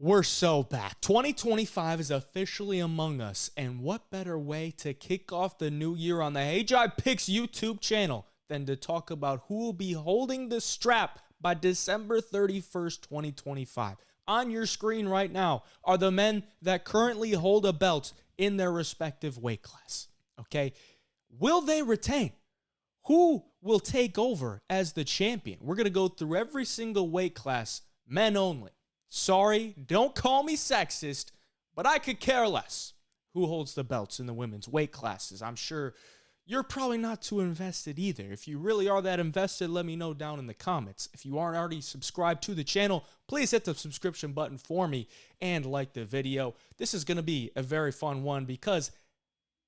We're so back. 2025 is officially among us, and what better way to kick off the new year on the HI Picks YouTube channel than to talk about who will be holding the strap by December 31st, 2025. On your screen right now are the men that currently hold a belt in their respective weight class. Okay, will they retain? Who will take over as the champion? We're going to go through every single weight class, men only. Sorry, don't call me sexist, but I could care less who holds the belts in the women's weight classes. I'm sure you're probably not too invested either. If you really are that invested, let me know down in the comments. If you aren't already subscribed to the channel, please hit the subscription button for me and like the video. This is going to be a very fun one because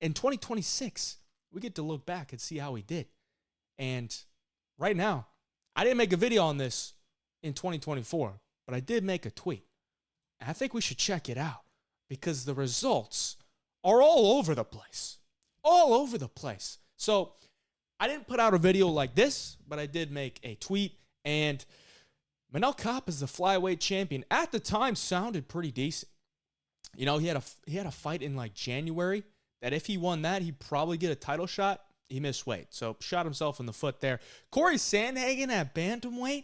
in 2026, we get to look back and see how we did. And right now, I didn't make a video on this in 2024. But I did make a tweet. And I think we should check it out because the results are all over the place. All over the place. So I didn't put out a video like this, but I did make a tweet. And Manel Kape is the flyweight champion. At the time, sounded pretty decent. You know, he had a fight in like January that if he won that, he'd probably get a title shot. He missed weight. So shot himself in the foot there. Corey Sandhagen at Bantamweight.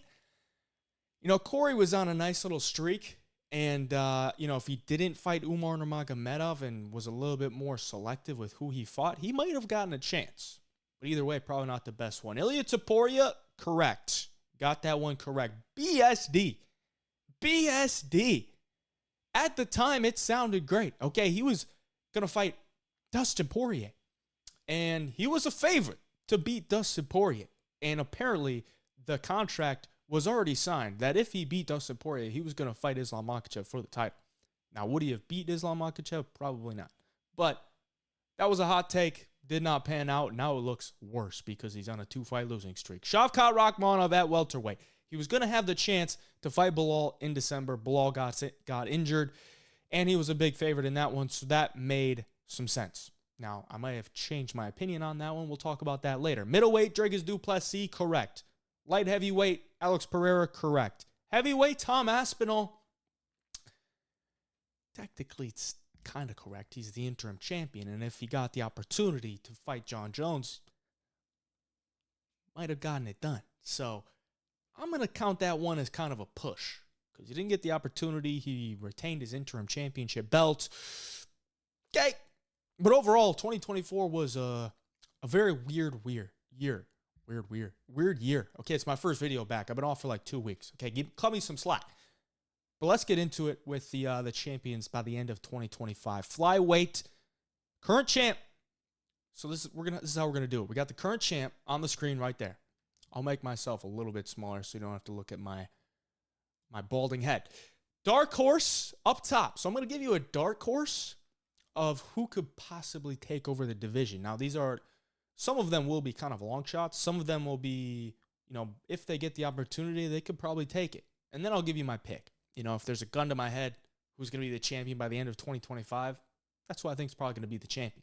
You know, Corey was on a nice little streak, and, you know, if he didn't fight Umar Nurmagomedov and was a little bit more selective with who he fought, he might have gotten a chance. But either way, probably not the best one. Ilya Topuria, correct. Got that one correct. BSD. BSD. At the time, it sounded great. Okay, he was going to fight Dustin Poirier, and he was a favorite to beat Dustin Poirier. And apparently, the contract was already signed that if he beat Dustin Poirier, he was going to fight Islam Makhachev for the title. Now, would he have beat Islam Makhachev? Probably not. But that was a hot take. Did not pan out. Now it looks worse because he's on a 2-fight losing streak. Shavkat Rakhmonov at welterweight. He was going to have the chance to fight Belal in December. Belal got injured, and he was a big favorite in that one, so that made some sense. Now, I might have changed my opinion on that one. We'll talk about that later. Middleweight, Dricus du Plessis, correct. Light heavyweight, Alex Pereira, correct. Heavyweight, Tom Aspinall. Technically, it's kind of correct. He's the interim champion, and if he got the opportunity to fight John Jones, might have gotten it done. So I'm going to count that one as kind of a push because he didn't get the opportunity. He retained his interim championship belt. Okay. But overall, 2024 was a very weird year. Weird year. Okay, it's my first video back. I've been off for like 2 weeks. Okay, cut me some slack. But let's get into it with the champions by the end of 2025. Flyweight, current champ. So this is how we're gonna do it. We got the current champ on the screen right there. I'll make myself a little bit smaller so you don't have to look at my balding head. Dark horse up top. So I'm gonna give you a dark horse of who could possibly take over the division. Now some of them will be kind of long shots. Some of them will be, you know, if they get the opportunity, they could probably take it. And then I'll give you my pick. You know, if there's a gun to my head, who's going to be the champion by the end of 2025, that's who I think is probably going to be the champion.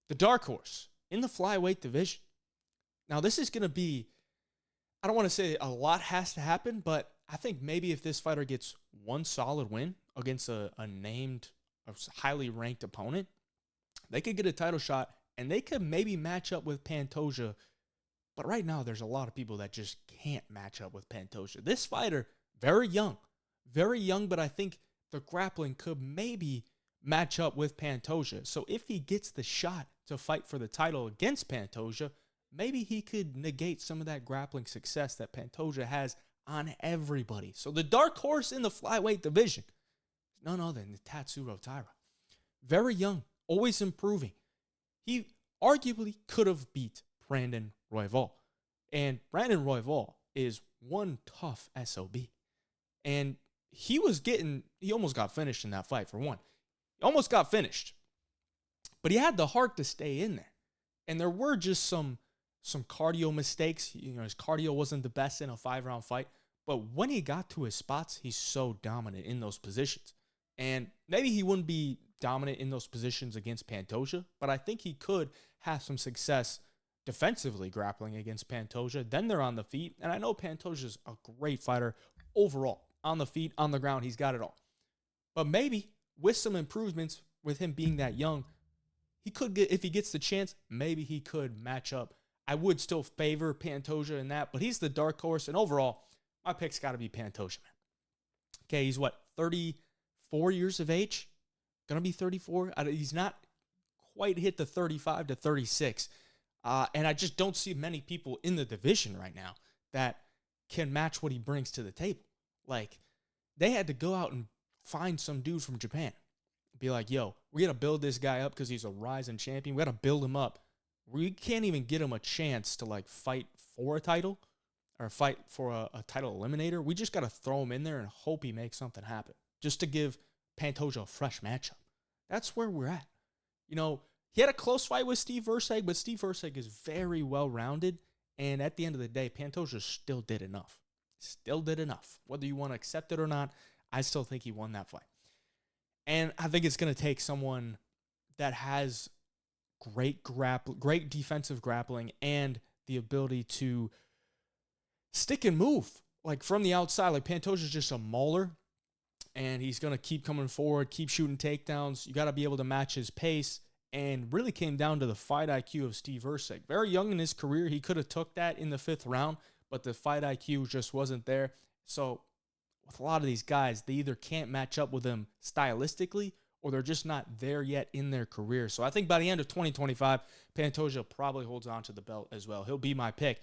The dark horse in the flyweight division. Now, this is going to be, I don't want to say a lot has to happen, but I think maybe if this fighter gets one solid win against a highly ranked opponent, they could get a title shot. And they could maybe match up with Pantoja. But right now, there's a lot of people that just can't match up with Pantoja. This fighter, very young, but I think the grappling could maybe match up with Pantoja. So if he gets the shot to fight for the title against Pantoja, maybe he could negate some of that grappling success that Pantoja has on everybody. So the dark horse in the flyweight division is none other than Tatsuro Taira. Very young, always improving. He arguably could have beat Brandon Royval. And Brandon Royval is one tough SOB. And he almost got finished in that fight for one. He almost got finished. But he had the heart to stay in there. And there were just some cardio mistakes. You know, his cardio wasn't the best in a 5-round fight. But when he got to his spots, he's so dominant in those positions. And maybe he wouldn't be dominant in those positions against Pantoja, but I think he could have some success defensively grappling against Pantoja. Then they're on the feet, and I know Pantoja's a great fighter overall. On the feet, on the ground, he's got it all. But maybe with some improvements, with him being that young, he could get, if he gets the chance, maybe he could match up. I would still favor Pantoja in that, but he's the dark horse. And overall, my pick's got to be Pantoja, man. Okay, he's what, 34 years of age? Gonna be 34. He's not quite hit the 35 to 36. And I just don't see many people in the division right now that can match what he brings to the table. Like, they had to go out and find some dude from Japan. Be like, yo, we got to build this guy up because he's a rising champion. We got to build him up. We can't even get him a chance to, like, fight for a title or fight for a title eliminator. We just got to throw him in there and hope he makes something happen just to give Pantoja a fresh matchup. That's where we're at. You know, he had a close fight with Steve Verseg, but Steve Verseg is very well-rounded. And at the end of the day, Pantoja still did enough. Still did enough. Whether you want to accept it or not, I still think he won that fight. And I think it's going to take someone that has great defensive grappling and the ability to stick and move. Like, from the outside, like, Pantoja's just a mauler, and he's going to keep coming forward, keep shooting takedowns. You got to be able to match his pace, and really came down to the fight IQ of Steve Verseg. Very young in his career. He could have took that in the 5th round, but the fight IQ just wasn't there. So with a lot of these guys, they either can't match up with him stylistically or they're just not there yet in their career. So I think by the end of 2025, Pantoja probably holds on to the belt as well. He'll be my pick.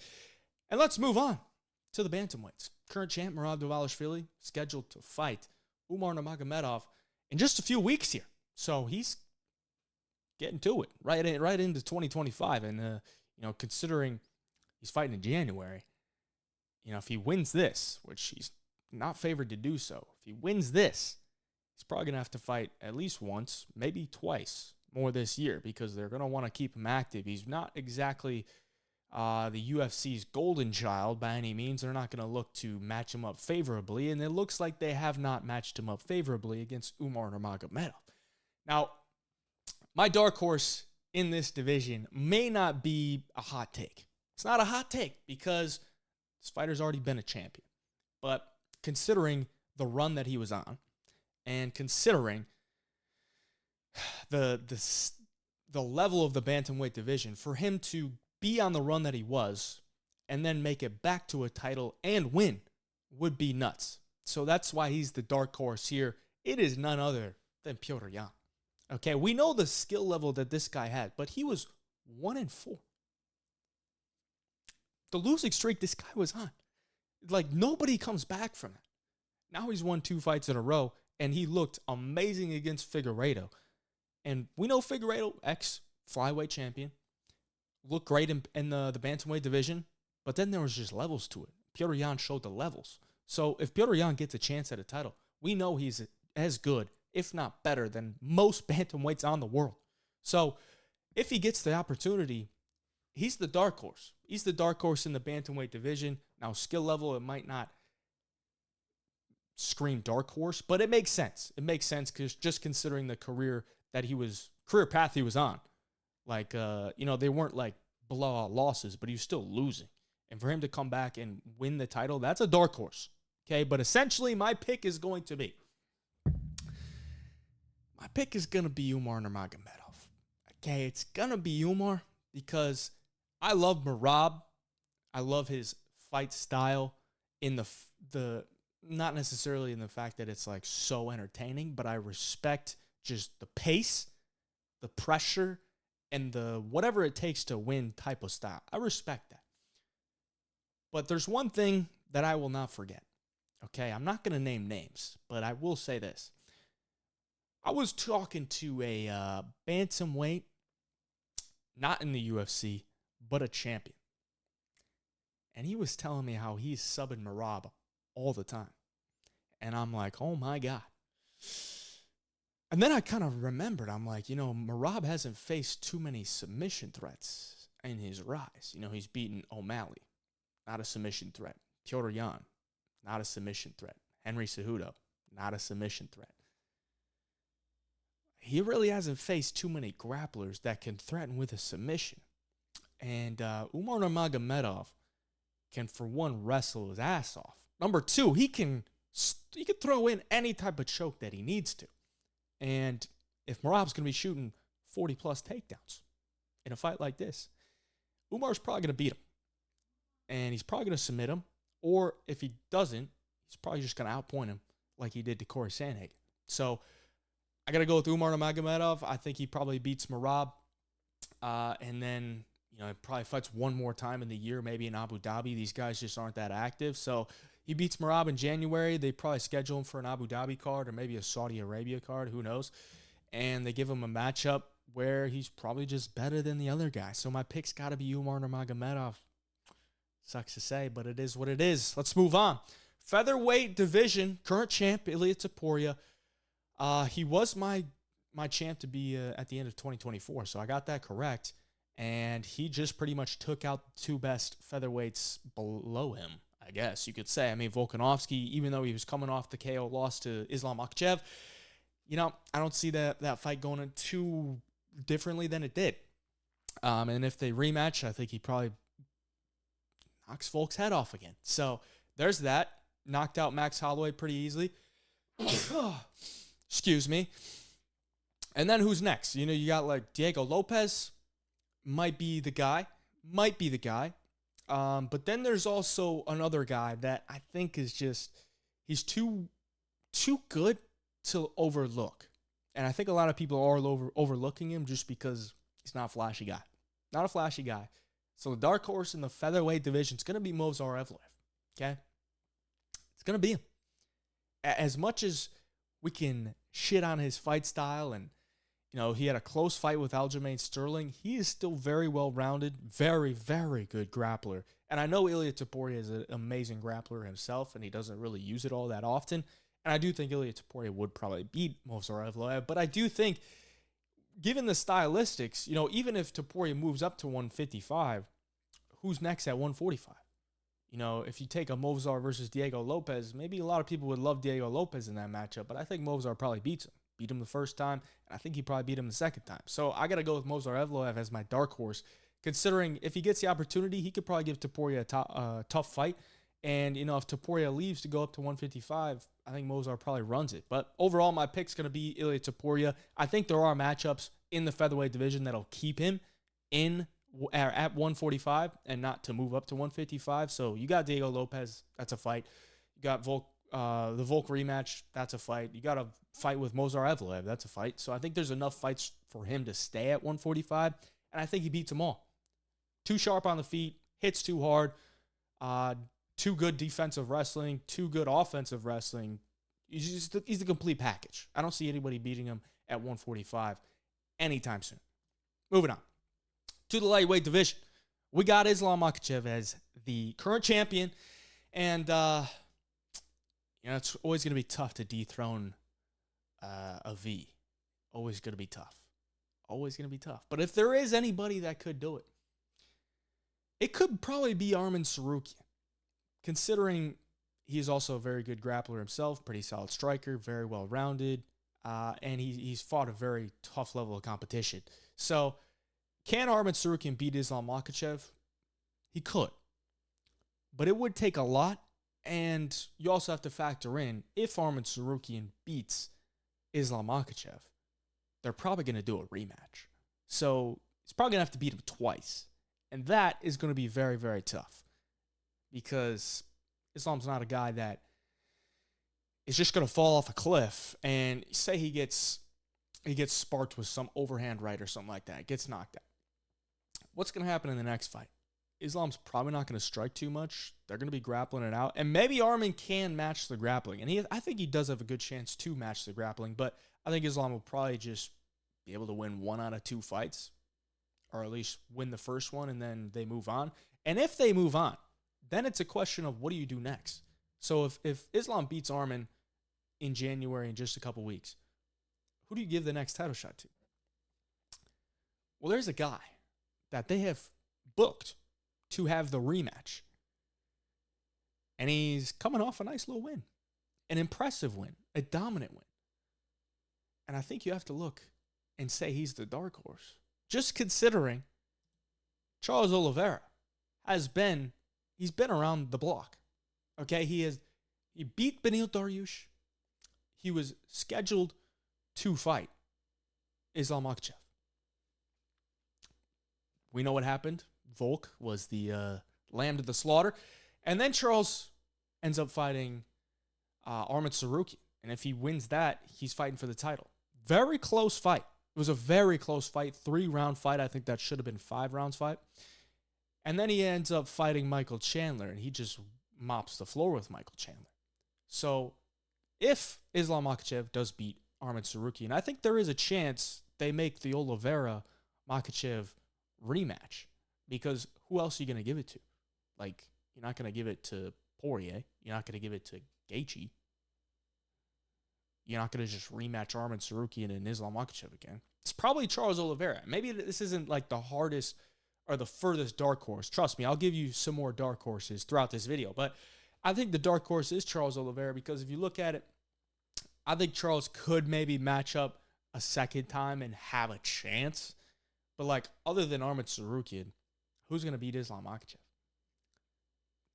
And let's move on to the bantamweights. Current champ Merab Dvalishvili scheduled to fight Umar Nurmagomedov in just a few weeks here. So he's getting to it right into 2025. And, you know, considering he's fighting in January, you know, if he wins this, which he's not favored to do so, if he wins this, he's probably going to have to fight at least once, maybe twice more this year because they're going to want to keep him active. He's not exactly the UFC's golden child by any means. They're not going to look to match him up favorably, and it looks like they have not matched him up favorably against Umar Nurmagomedov. Now, my dark horse in this division may not be a hot take. It's not a hot take because this fighter's already been a champion. But considering the run that he was on and considering the level of the Bantamweight division, for him to be on the run that he was and then make it back to a title and win would be nuts. So that's why he's the dark horse here. It is none other than Petr Yan. Okay, we know the skill level that this guy had, but he was 1-4. The losing streak this guy was on, like, nobody comes back from it. Now he's won 2 fights in a row, and he looked amazing against Figueiredo. And we know Figueiredo, ex-flyweight champion, looked great in the Bantamweight division, but then there was just levels to it. Petr Yan showed the levels. So if Petr Yan gets a chance at a title, we know he's as good, if not better, than most bantamweights on the world. So if he gets the opportunity, he's the dark horse. He's the dark horse in the Bantamweight division. Now, skill level, it might not scream dark horse, but it makes sense. It makes sense because just considering the career path he was on. Like, you know, they weren't like blowout losses, but he was still losing. And for him to come back and win the title, that's a dark horse. Okay, but essentially my pick is going to be Umar Nurmagomedov. Okay, it's going to be Umar because I love Merab. I love his fight style in the not necessarily in the fact that it's like so entertaining, but I respect just the pace, the pressure, and the whatever it takes to win type of style. I respect that. But there's one thing that I will not forget. Okay, I'm not going to name names, but I will say this. I was talking to a bantamweight, not in the UFC, but a champion. And he was telling me how he's subbing Merab all the time. And I'm like, oh my God. And then I kind of remembered, I'm like, you know, Merab hasn't faced too many submission threats in his rise. You know, he's beaten O'Malley, not a submission threat. Petr Yan, not a submission threat. Henry Cejudo, not a submission threat. He really hasn't faced too many grapplers that can threaten with a submission. And Umar Nurmagomedov can, for one, wrestle his ass off. Number 2, he can He could throw in any type of choke that he needs to. And if Merab's going to be shooting 40-plus takedowns in a fight like this, Umar's probably going to beat him. And he's probably going to submit him. Or if he doesn't, he's probably just going to outpoint him like he did to Corey Sandhagen. So I got to go with Umar Nurmagomedov. I think he probably beats Merab. And then, he probably fights one more time in the year, maybe in Abu Dhabi. These guys just aren't that active. So he beats Merab in January. They probably schedule him for an Abu Dhabi card or maybe a Saudi Arabia card. Who knows? And they give him a matchup where he's probably just better than the other guy. So my pick's got to be Umar Nurmagomedov. Sucks to say, but it is what it is. Let's move on. Featherweight Division, current champ, Ilia Topuria. He was my champ to be at the end of 2024, so I got that correct. And he just pretty much took out the two best featherweights below him, I guess you could say. I mean, Volkanovski, even though he was coming off the KO loss to Islam Makhachev, I don't see that fight going in too differently than it did. And if they rematch, I think he probably knocks Volk's head off again. So there's that. Knocked out Max Holloway pretty easily. Excuse me. And then who's next? You got like Diego Lopez. Might be the guy. But then there's also another guy that I think is he's too good to overlook. And I think a lot of people are overlooking him just because he's not a flashy guy. Not a flashy guy. So the dark horse in the featherweight division is going to be Movsar Evloev. Okay? It's going to be him. As much as we can shit on his fight style and he had a close fight with Aljamain Sterling, he is still very well-rounded, very, very good grappler. And I know Ilia Topuria is an amazing grappler himself, and he doesn't really use it all that often. And I do think Ilia Topuria would probably beat Movsar Evloev. But I do think, given the stylistics, even if Topuria moves up to 155, who's next at 145? If you take a Movsar versus Diego Lopez, maybe a lot of people would love Diego Lopez in that matchup, but I think Movsar probably beats him. Beat him the first time, and I think he probably beat him the second time. So I got to go with Movsar Evloev as my dark horse, considering if he gets the opportunity, he could probably give Topuria a tough fight. And, if Topuria leaves to go up to 155, I think Movsar probably runs it. But overall, my pick's going to be Ilia Topuria. I think there are matchups in the featherweight division that'll keep him at 145 and not to move up to 155. So you got Diego Lopez, that's a fight. You got the Volk rematch, that's a fight. You got a fight with Movsar Evloev, that's a fight. So I think there's enough fights for him to stay at 145, and I think he beats them all. Too sharp on the feet, hits too hard, too good defensive wrestling, too good offensive wrestling. He's the complete package. I don't see anybody beating him at 145 anytime soon. Moving on to the lightweight division. We got Islam Makhachev as the current champion, and it's always going to be tough to dethrone a V. Always going to be tough. Always going to be tough. But if there is anybody that could do it, it could probably be Arman Tsarukyan, considering he's also a very good grappler himself, pretty solid striker, very well-rounded, and he's fought a very tough level of competition. So can Arman Tsarukyan beat Islam Makhachev? He could. But it would take a lot. And you also have to factor in, if Arman Tsarukyan beats Islam Makhachev, they're probably going to do a rematch. So he's probably going to have to beat him twice. And that is going to be very, very tough. Because Islam's not a guy that is just going to fall off a cliff and say he gets sparked with some overhand right or something like that, gets knocked out. What's going to happen in the next fight? Islam's probably not going to strike too much. They're going to be grappling it out. And maybe Arman can match the grappling. And I think he does have a good chance to match the grappling. But I think Islam will probably just be able to win 1 out of 2 fights. Or at least win the first one and then they move on. And if they move on, then it's a question of what do you do next? So if Islam beats Arman in January in just a couple weeks, who do you give the next title shot to? Well, there's a guy that they have booked to have the rematch. And he's coming off a nice little win. An impressive win. A dominant win. And I think you have to look and say he's the dark horse. Just considering Charles Oliveira he's been around the block. Okay, he has He beat Beneil Dariush. He was scheduled to fight Islam Makhachev. We know what happened. Volk was the lamb to the slaughter. And then Charles ends up fighting Arman Tsarukyan. And if he wins that, he's fighting for the title. Very close fight. It was a very close fight. 3-round fight. I think that should have been 5 rounds fight. And then he ends up fighting Michael Chandler, and he just mops the floor with Michael Chandler. So if Islam Makhachev does beat Arman Tsarukyan, I think there is a chance they make the Oliveira-Makhachev rematch. Because who else are you going to give it to? Like, you're not going to give it to Poirier. You're not going to give it to Gaethje. You're not going to just rematch Arman Tsarukyan and Islam Makhachev again. It's probably Charles Oliveira. Maybe this isn't like the hardest or the furthest dark horse. Trust me, I'll give you some more dark horses throughout this video. But I think the dark horse is Charles Oliveira because if you look at it, I think Charles could maybe match up a second time and have a chance. But like, other than Arman Tsarukyan, who's going to beat Islam Makhachev?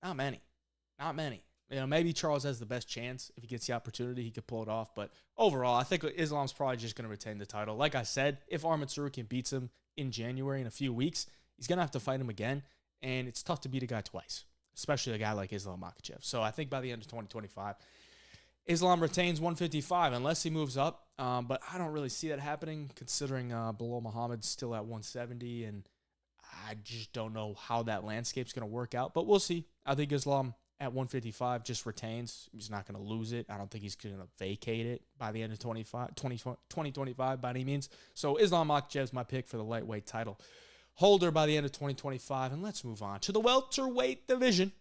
Not many. Not many. You know, maybe Charles has the best chance. If he gets the opportunity, he could pull it off. But overall, I think Islam's probably just going to retain the title. Like I said, if Arman Tsarukyan beats him in January in a few weeks, he's going to have to fight him again. And it's tough to beat a guy twice, especially a guy like Islam Makhachev. So I think by the end of 2025, Islam retains 155 unless he moves up. But I don't really see that happening considering Belal Muhammad's still at 170. And I just don't know how that landscape's going to work out. But we'll see. I think Islam at 155 just retains. He's not going to lose it. I don't think he's going to vacate it by the end of 2025 by any means. So Islam Makhachev's my pick for the lightweight title holder by the end of 2025. And let's move on to the welterweight division.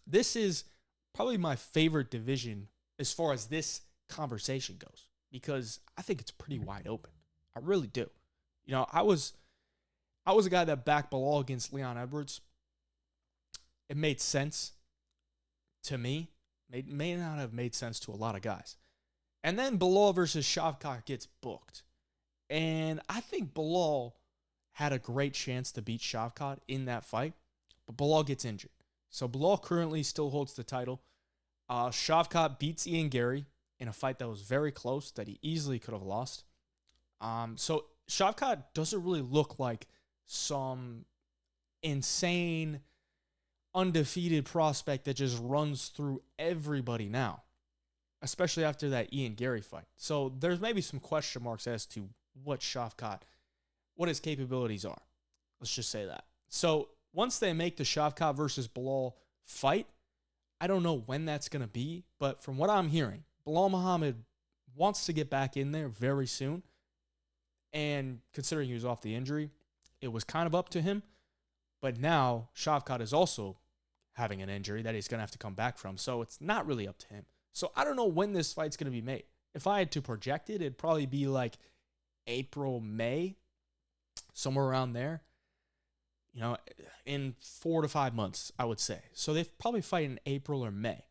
This is probably my favorite division as far as this conversation goes because I think it's pretty wide open. I really do. You know, I was a guy that backed Belal against Leon Edwards. It made sense to me. It may not have made sense to a lot of guys. And then Belal versus Shavkat gets booked. And I think Belal had a great chance to beat Shavkat in that fight, but Belal gets injured. So Belal currently still holds the title. Shavkat beats Ian Gary in a fight that was very close that he easily could have lost. So Shavkat doesn't really look like some insane undefeated prospect that just runs through everybody now, especially after that Ian Gary fight. So there's maybe some question marks as to what his capabilities are. Let's just say that. So once they make the Shavkat versus Belal fight, I don't know when that's going to be, but from what I'm hearing, Belal Muhammad wants to get back in there very soon. And considering he was off the injury, it was kind of up to him. But now Shavkat is also having an injury that he's going to have to come back from. So it's not really up to him. So I don't know when this fight's going to be made. If I had to project it, it'd probably be like April, May, somewhere around there. You know, in 4 to 5 months, I would say. So they probably fight in April or May.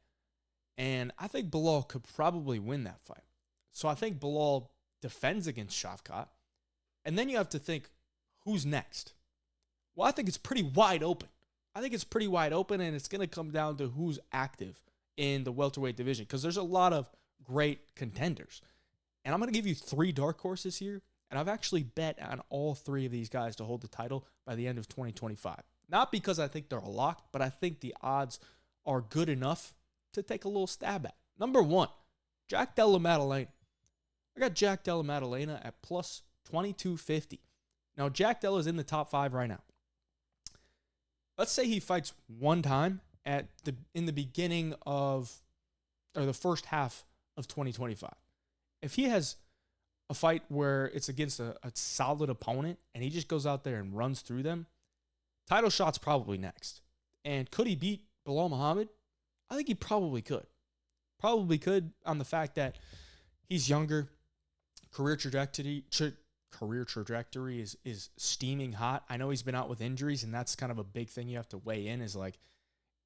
And I think Belal could probably win that fight. So I think Belal defends against Shavkat. And then you have to think, who's next? Well, I think it's pretty wide open. And it's going to come down to who's active in the welterweight division because there's a lot of great contenders. And I'm going to give you 3 dark horses here, and I've actually bet on all 3 of these guys to hold the title by the end of 2025. Not because I think they're locked, but I think the odds are good enough to take a little stab at. Number 1, Jack Della Maddalena. I got Jack Della Maddalena at plus 2250. Now, Jack Della's in the top 5 right now. Let's say he fights one time in the beginning of, or the first half of 2025. If he has a fight where it's against a solid opponent and he just goes out there and runs through them, title shot's probably next. And could he beat Belal Muhammad? I think he probably could. Probably could on the fact that he's younger, career trajectory is steaming hot. I know he's been out with injuries, and that's kind of a big thing you have to weigh in is like,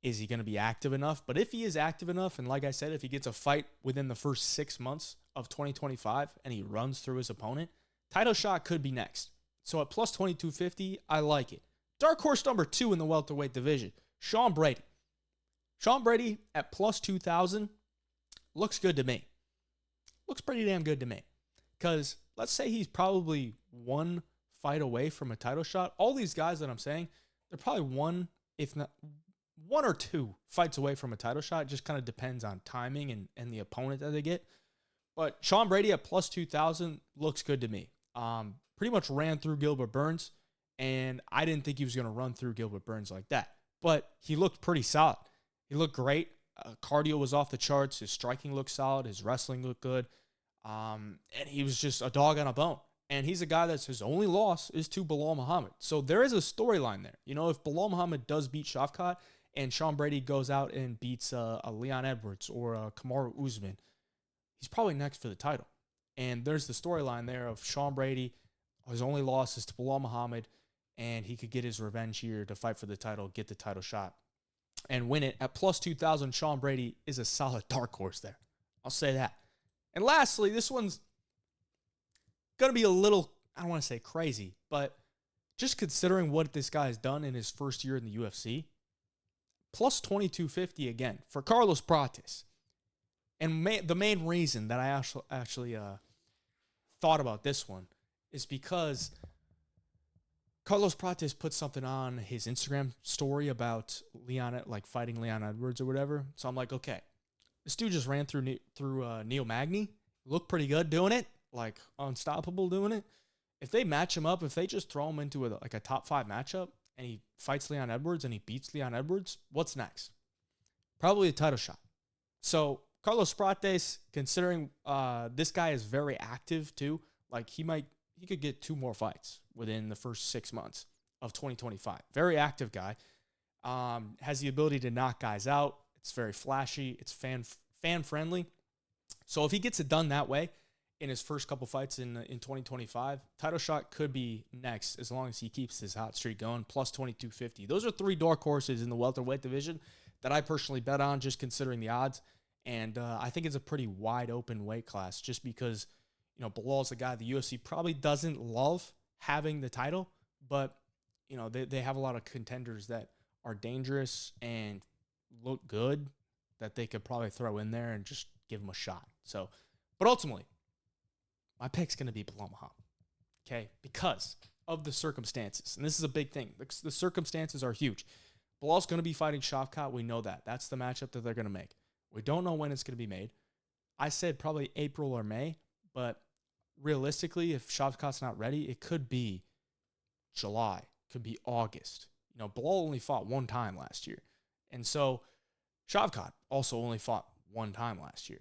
is he going to be active enough? But if he is active enough, and like I said, if he gets a fight within the first 6 months of 2025 and he runs through his opponent, title shot could be next. So at plus 2250, I like it. Dark horse number 2 in the welterweight division, Sean Brady. Sean Brady at plus 2,000 looks good to me. Looks pretty damn good to me. Because let's say he's probably one fight away from a title shot. All these guys that I'm saying, they're probably one, if not one or two fights away from a title shot. It just kind of depends on timing and the opponent that they get. But Sean Brady at plus 2,000 looks good to me. Pretty much ran through Gilbert Burns, and I didn't think he was going to run through Gilbert Burns like that. But he looked pretty solid. He looked great. Cardio was off the charts. His striking looked solid. His wrestling looked good. And he was just a dog on a bone. And he's a guy that's his only loss is to Belal Muhammad. So there is a storyline there. You know, if Belal Muhammad does beat Shavkat and Sean Brady goes out and beats a Leon Edwards or a Kamaru Usman, he's probably next for the title. And there's the storyline there of Sean Brady, his only loss is to Belal Muhammad, and he could get his revenge here to fight for the title, get the title shot, and win it. At plus 2,000, Sean Brady is a solid dark horse there. I'll say that. And lastly, this one's going to be a little, I don't want to say crazy, but just considering what this guy has done in his first year in the UFC, plus 2,250 again for Carlos Prates. And the main reason that I actually thought about this one is because Carlos Prates put something on his Instagram story about fighting Leon Edwards or whatever. So I'm like, okay, this dude just ran through Neil Magny, looked pretty good doing it, like unstoppable doing it. If they match him up, if they just throw him into a top 5 matchup and he fights Leon Edwards and he beats Leon Edwards, what's next? Probably a title shot. So Carlos Prates, considering this guy is very active too, like he could get 2 more fights within the first 6 months of 2025. Very active guy. Has the ability to knock guys out. It's very flashy. It's fan friendly. So if he gets it done that way in his first couple fights in 2025, title shot could be next as long as he keeps his hot streak going. Plus 2,250. Those are 3 dark horses in the welterweight division that I personally bet on, just considering the odds. And I think it's a pretty wide open weight class, just because, you know, Belal's a guy the UFC probably doesn't love having the title, but, you know, they have a lot of contenders that are dangerous and look good that they could probably throw in there and just give him a shot. So, but ultimately, my pick's going to be Belal Muhammad, okay, because of the circumstances. And this is a big thing. The circumstances are huge. Belal's going to be fighting Shavkat. We know that. That's the matchup that they're going to make. We don't know when it's going to be made. I said probably April or May, but realistically, if Shavkat's not ready, it could be July, could be August. You know, Belal only fought 1 time last year. And so Shavkat also only fought 1 time last year.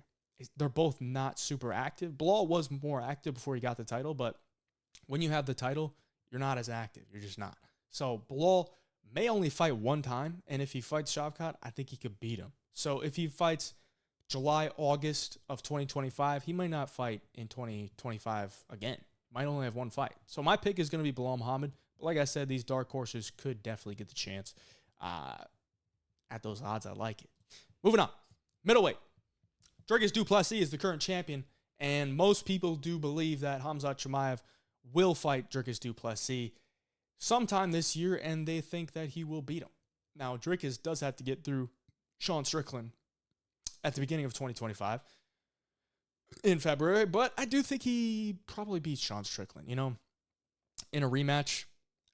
They're both not super active. Belal was more active before he got the title, but when you have the title, you're not as active. You're just not. So Belal may only fight 1 time, and if he fights Shavkat, I think he could beat him. So if he fights July, August of 2025, he might not fight in 2025 again. Might only have 1 fight. So my pick is going to be Belal Muhammad. But like I said, these dark horses could definitely get the chance. At those odds, I like it. Moving on. Middleweight. Dricus Du Plessis is the current champion, and most people do believe that Khamzat Chimaev will fight Dricus Du Plessis sometime this year, and they think that he will beat him. Now, Dricus does have to get through Sean Strickland at the beginning of 2025 in February, but I do think he probably beats Sean Strickland. You know, in a rematch,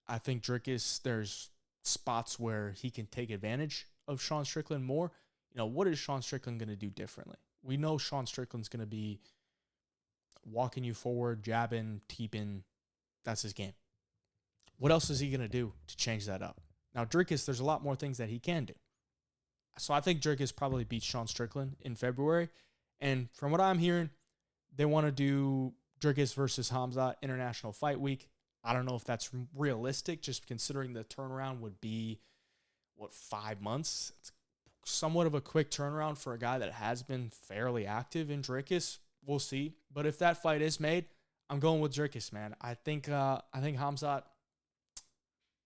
I think Dricus, there's spots where he can take advantage of Sean Strickland more. You know, what is Sean Strickland going to do differently? We know Sean Strickland's going to be walking you forward, jabbing, keeping. That's his game. What else is he going to do to change that up? Now, Dricus, there's a lot more things that he can do. So I think Dricus probably beats Sean Strickland in February. And from what I'm hearing, they want to do Dricus versus Khamzat International Fight Week. I don't know if that's realistic, just considering the turnaround would be, 5 months? It's somewhat of a quick turnaround for a guy that has been fairly active in Dricus. We'll see. But if that fight is made, I'm going with Dricus, man. I think Khamzat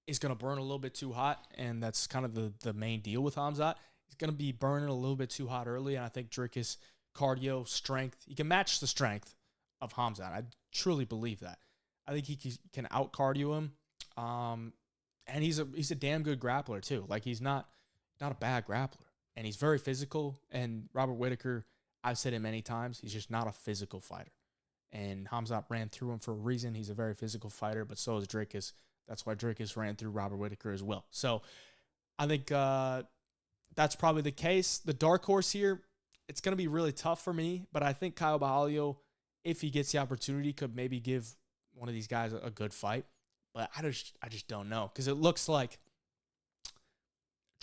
is going to burn a little bit too hot, and that's kind of the main deal with Khamzat. He's going to be burning a little bit too hot early, and I think Dricus, cardio, strength, he can match the strength of Khamzat. I truly believe that. I think he can out-cardio him, and he's a damn good grappler too. Like, he's not a bad grappler. and he's very physical. And Robert Whittaker, I've said it many times, he's just not a physical fighter. And Khamzat ran through him for a reason. He's a very physical fighter, but so is Dricus. That's why Dricus ran through Robert Whittaker as well. So I think that's probably the case. The dark horse here, it's going to be really tough for me, but I think Kyle Bahalio, if he gets the opportunity, could maybe give one of these guys a good fight. But I just don't know, because it looks like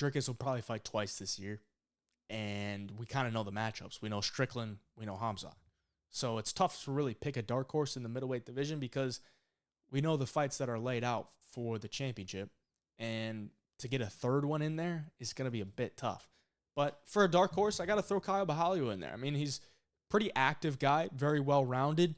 Dricus will probably fight twice this year, and we kind of know the matchups. We know Strickland, we know Khamzat. So it's tough to really pick a dark horse in the middleweight division because we know the fights that are laid out for the championship, and to get a third one in there is going to be a bit tough. But for a dark horse, I got to throw Kyle Bahalio in there. I mean, he's a pretty active guy, very well-rounded.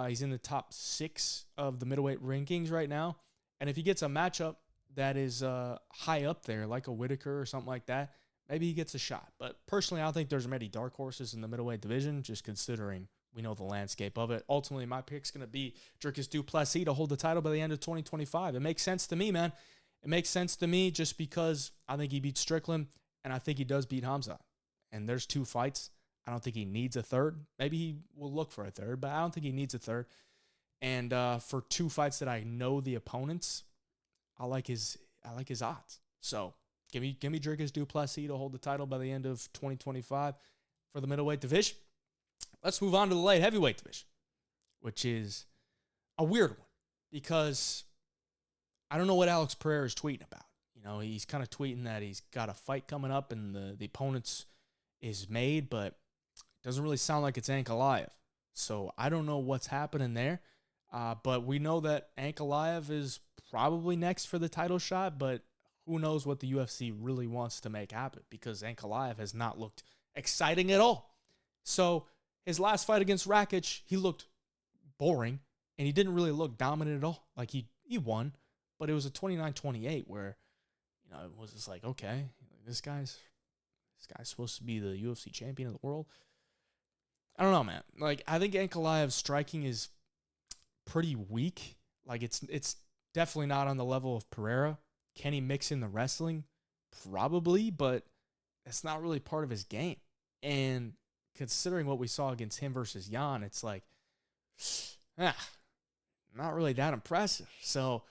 He's in the top 6 of the middleweight rankings right now. And if he gets a matchup that is high up there, like a Whittaker or something like that, maybe he gets a shot. But personally, I don't think there's many dark horses in the middleweight division, just considering we know the landscape of it. Ultimately, my pick's going to be Dricus Du Plessis to hold the title by the end of 2025. It makes sense to me, man. It makes sense to me just because I think he beats Strickland, and I think he does beat Khamzat. And there's 2 fights. I don't think he needs a third. Maybe he will look for a third, but I don't think he needs a third. And for 2 fights that I know the opponents, I like his odds. So give me Dricus Du Plessis to hold the title by the end of 2025 for the middleweight division. Let's move on to the light heavyweight division, which is a weird one because I don't know what Alex Pereira is tweeting about. You know, he's kind of tweeting that he's got a fight coming up and the opponent's is made, but it doesn't really sound like it's Ankalaev. So I don't know what's happening there. But we know that Ankalaev is probably next for the title shot, but who knows what the UFC really wants to make happen because Ankalaev has not looked exciting at all. So his last fight against Rakic, he looked boring, and he didn't really look dominant at all. Like, he won, but it was a 29-28 where, you know, it was just like, okay, this guy's supposed to be the UFC champion of the world. I don't know, man. Like, I think Ankalaev's striking is pretty weak. Like, it's definitely not on the level of Pereira. Can he mix in the wrestling? Probably, but that's not really part of his game. And considering what we saw against him versus Jan, it's like, not really that impressive. So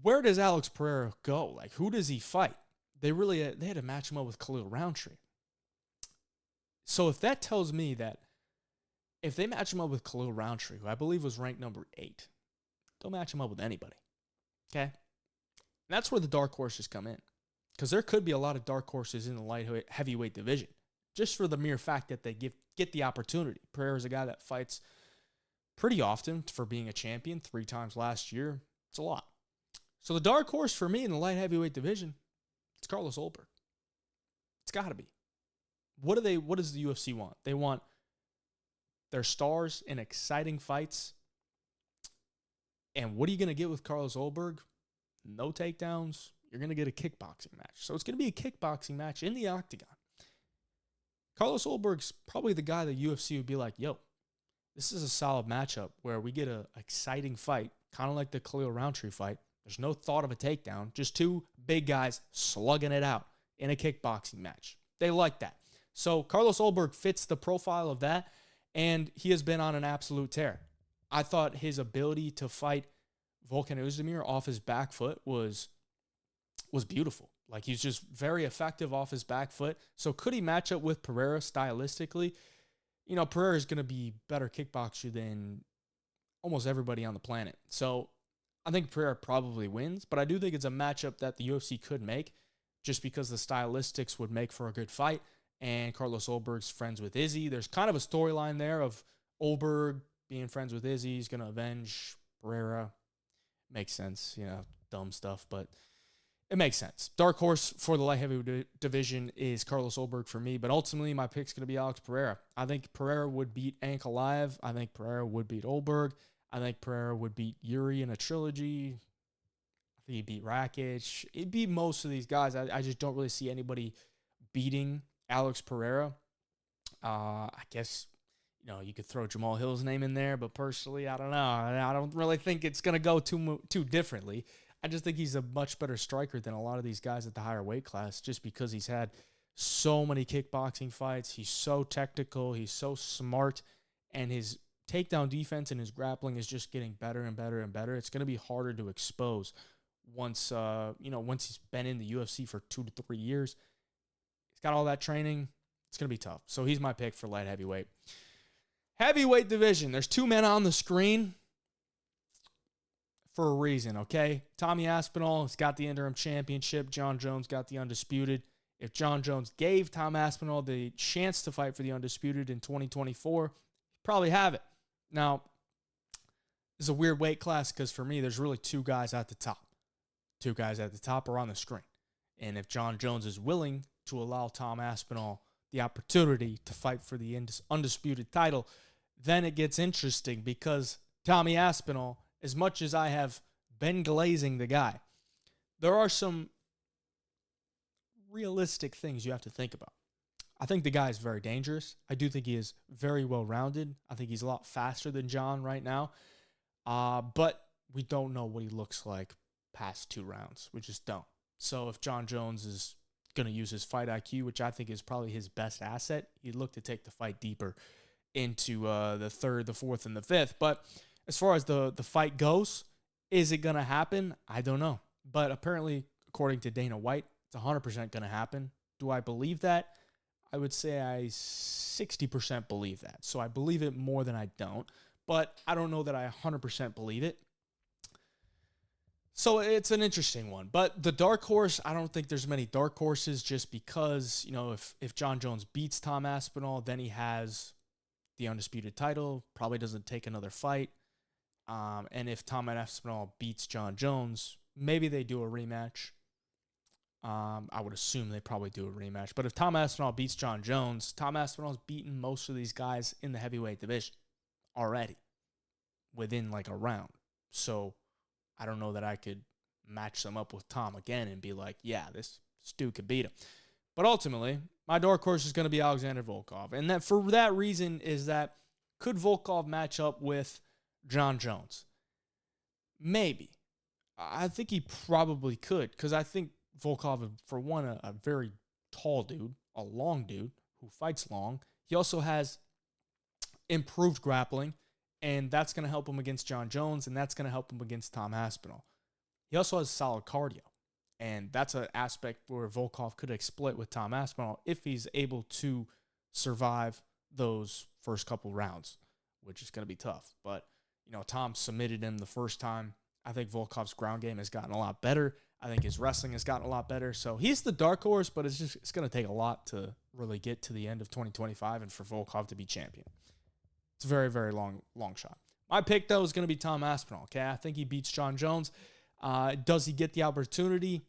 where does Alex Pereira go? Like, who does he fight? They had to match him up with Khalil Roundtree. So if that tells me that if they match him up with Khalil Roundtree, who I believe was ranked number 8, don't match him up with anybody. Okay? And that's where the dark horses come in. Because there could be a lot of dark horses in the light heavyweight division, just for the mere fact that they get the opportunity. Pereira's a guy that fights pretty often for being a champion, 3 times last year. It's a lot. So the dark horse for me in the light heavyweight division, it's Carlos Ulberg. It's got to be. What does the UFC want? They want their stars in exciting fights. And what are you going to get with Carlos Ulberg? No takedowns. You're going to get a kickboxing match. So it's going to be a kickboxing match in the octagon. Carlos Ulberg's probably the guy the UFC would be like, yo, this is a solid matchup where we get an exciting fight, kind of like the Khalil Roundtree fight. There's no thought of a takedown, just 2 big guys slugging it out in a kickboxing match. They like that. So Carlos Ulberg fits the profile of that, and he has been on an absolute tear. I thought his ability to fight Volkan Oezdemir off his back foot was beautiful. Like, he's just very effective off his back foot. So could he match up with Pereira stylistically? You know, Pereira is going to be better kickboxer than almost everybody on the planet. So I think Pereira probably wins, but I do think it's a matchup that the UFC could make just because the stylistics would make for a good fight. And Carlos Ulberg's friends with Izzy. There's kind of a storyline there of Ulberg being friends with Izzy. He's going to avenge Pereira. Makes sense, you know, dumb stuff, but it makes sense. Dark horse for the light heavyweight division is Carlos Ulberg for me, but ultimately my pick's going to be Alex Pereira. I think Pereira would beat Ankalaev. I think Pereira would beat Ulberg. I think Pereira would beat Yuri in a trilogy. I think he'd beat Rakic. He'd beat most of these guys. I just don't really see anybody beating Alex Pereira. I guess, you know, you could throw Jamal Hill's name in there, but personally, I don't know. I don't really think it's going to go too differently. I just think he's a much better striker than a lot of these guys at the higher weight class just because he's had so many kickboxing fights. He's so technical. He's so smart. And his takedown defense and his grappling is just getting better and better and better. It's going to be harder to expose once, once he's been in the UFC for 2 to 3 years. He's got all that training. It's going to be tough. So he's my pick for light heavyweight. Heavyweight division. There's 2 men on the screen for a reason, okay? Tommy Aspinall has got the interim championship. John Jones got the undisputed. If John Jones gave Tom Aspinall the chance to fight for the undisputed in 2024, he'd probably have it. Now, this is a weird weight class because for me, there's really 2 guys at the top. 2 guys at the top are on the screen. And if John Jones is willing to allow Tom Aspinall the opportunity to fight for the undisputed title, then it gets interesting because Tommy Aspinall, as much as I have been glazing the guy, there are some realistic things you have to think about. I think the guy is very dangerous. I do think he is very well-rounded. I think he's a lot faster than John right now. But we don't know what he looks like past 2 rounds. We just don't. So if John Jones is going to use his fight IQ, which I think is probably his best asset, he'd look to take the fight deeper into the 3rd, the 4th, and the 5th. But as far as the fight goes, is it going to happen? I don't know. But apparently, according to Dana White, it's 100% going to happen. Do I believe that? I would say I 60% believe that. So I believe it more than I don't. But I don't know that I 100% believe it. So it's an interesting one. But the dark horse, I don't think there's many dark horses just because, if John Jones beats Tom Aspinall, then he has the undisputed title, probably doesn't take another fight. And if Tom Aspinall beats John Jones, maybe they do a rematch. I would assume they probably do a rematch. But if Tom Aspinall beats John Jones, Tom Aspinall's beaten most of these guys in the heavyweight division already within like a round. So I don't know that I could match them up with Tom again and be like, yeah, this dude could beat him. But ultimately, my dark horse is going to be Alexander Volkov. And that for that reason is that could Volkov match up with John Jones? Maybe. I think he probably could because I think Volkov, for one, a very tall dude, a long dude who fights long. He also has improved grappling, and that's going to help him against John Jones, and that's going to help him against Tom Aspinall. He also has solid cardio, and that's an aspect where Volkov could exploit with Tom Aspinall if he's able to survive those first couple rounds, which is going to be tough. But, Tom submitted him the first time. I think Volkov's ground game has gotten a lot better. I think his wrestling has gotten a lot better. So he's the dark horse, but it's going to take a lot to really get to the end of 2025 and for Volkov to be champion. It's a very, very long shot. My pick, though, is going to be Tom Aspinall. Okay, I think he beats John Jones. Does he get the opportunity?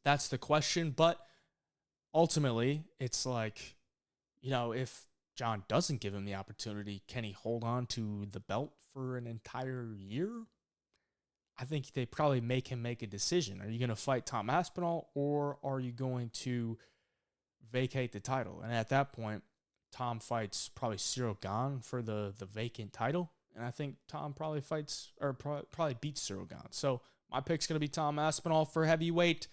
That's the question. But ultimately, it's like, if John doesn't give him the opportunity, can he hold on to the belt for an entire year? I think they probably make him make a decision. Are you going to fight Tom Aspinall or are you going to vacate the title? And at that point, Tom fights probably Cyril Gane for the vacant title. And I think Tom probably beats Cyril Gane. So my pick's going to be Tom Aspinall for heavyweight,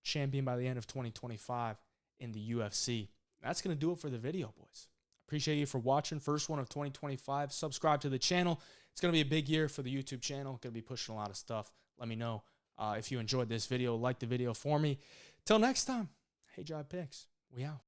champion by the end of 2025 in the UFC. That's going to do it for the video, boys. Appreciate you for watching. First one of 2025. Subscribe to the channel. It's going to be a big year for the YouTube channel. Going to be pushing a lot of stuff. Let me know if you enjoyed this video. Like the video for me. Till next time, Hey Jive Picks. We out.